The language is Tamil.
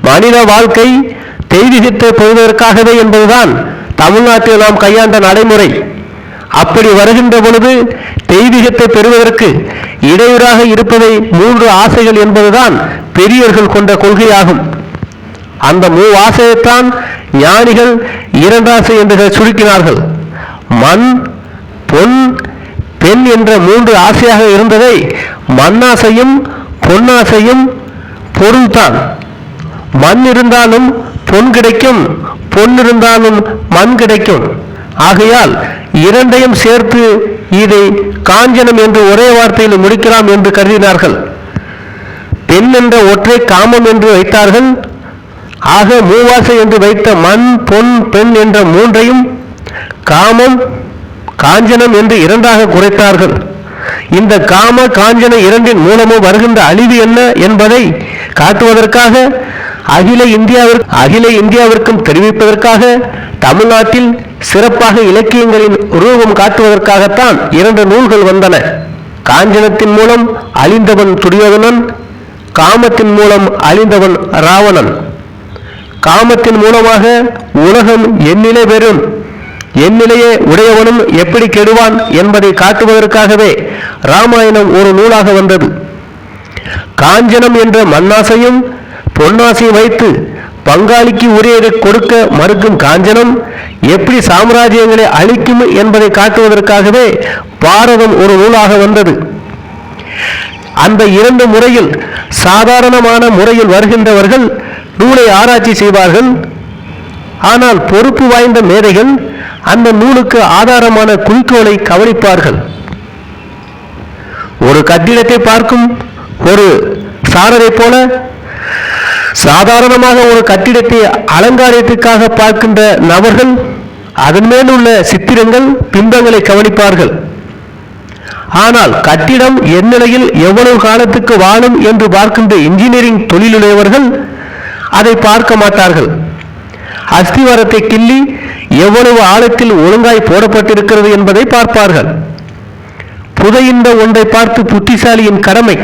மனித வாழ்க்கை தெய்வீகத்தை பெறுவதற்காகவே என்பதுதான் தமிழ்நாட்டில் நாம் கையாண்ட நடைமுறை. அப்படி வருகின்ற பொழுது தெய்வீகத்தை பெறுவதற்கு இடையூறாக இருப்பதை 3 ஆசைகள் என்பதுதான் பெரியவர்கள் கொண்ட கொள்கையாகும். அந்த 3 ஆசையைத்தான் ஞானிகள் 2 ஆசை என்று சுருக்கினார்கள். மண், பொன், பெண் என்ற 3 ஆசையாக இருந்ததை மண்ணாசையும் பொன்னாசையும் பொருள்தான். மண் இருந்தாலும் பொன் கிடைக்கும், பொன் இருந்தாலும் மண் கிடைக்கும். ஆகையால் இரண்டையும் சேர்த்து இதை காஞ்சனம் என்று ஒரே வார்த்தையில் முடிக்கலாம் என்று கருதினார்கள். பெண் என்ற ஒற்றை காமம் என்று வைத்தார்கள். ஆக 3 ஆசை என்று வைத்த மண், பொன், பெண் என்ற 3ஐயும் காமம், காஞ்சனம் என்று 2ஆக குறைத்தார்கள். இந்த காம காஞ்சன 2இன் மூலமும் வருகின்ற அழிவு என்ன என்பதை காட்டுவதற்காக அகில இந்தியாவிற்கும் தெரிவிப்பதற்காக தமிழ்நாட்டில் சிறப்பாக இலக்கியங்களின் ரூபம் காட்டுவதற்காகத்தான் 2 நூல்கள் வந்தன. காஞ்சனத்தின் மூலம் அழிந்தவன் துரியோதனன், காமத்தின் மூலம் அழிந்தவன் ராவணன். காமத்தின் மூலமாக உலகம் எந்நிலை பெறும், எந்நிலையே உடையவனும் எப்படி கெடுவான் என்பதை காட்டுவதற்காகவே ராமாயணம் ஒரு நூலாக வந்தது. காஞ்சனம் என்ற மண்ணாசையும் பொன்னாசையும் வைத்து பங்காளிக்கு உரியதை கொடுக்க மறுக்கும் காஞ்சனம் எப்படி சாம்ராஜ்யங்களை அழிக்கும் என்பதை காட்டுவதற்காகவே பாரதம் ஒரு நூலாக வந்தது. அந்த 2 முறையில் சாதாரணமான முறையில் வருகின்றவர்கள் நூலை ஆராய்ச்சி செய்வார்கள். ஆனால் பொறுப்பு வாய்ந்த மேதைகள் அந்த நூலுக்கு ஆதாரமான குறிக்கோளை கவனிப்பார்கள். ஒரு கட்டிடத்தை பார்க்கும் ஒரு சாரரை போல சாதாரணமாக ஒரு கட்டிடத்தை அலங்காரத்திற்காக பார்க்கின்ற நபர்கள் அதன் மேல் உள்ள சித்திரங்கள், பிம்பங்களை கவனிப்பார்கள். ஆனால் கட்டிடம் எந்நிலையில் எவ்வளவு காலத்துக்கு வாழும் என்று பார்க்கின்ற இன்ஜினியரிங் தொழிலுடையவர்கள் அதை பார்க்க மாட்டார்கள். அஸ்திவாரத்தை கிள்ளி எவ்வளவு ஆழத்தில் ஒழுங்காய் போடப்பட்டிருக்கிறது என்பதை பார்ப்பார்கள். புதையுண்ட ஒன்றை பார்த்து புத்திசாலியின் கடமை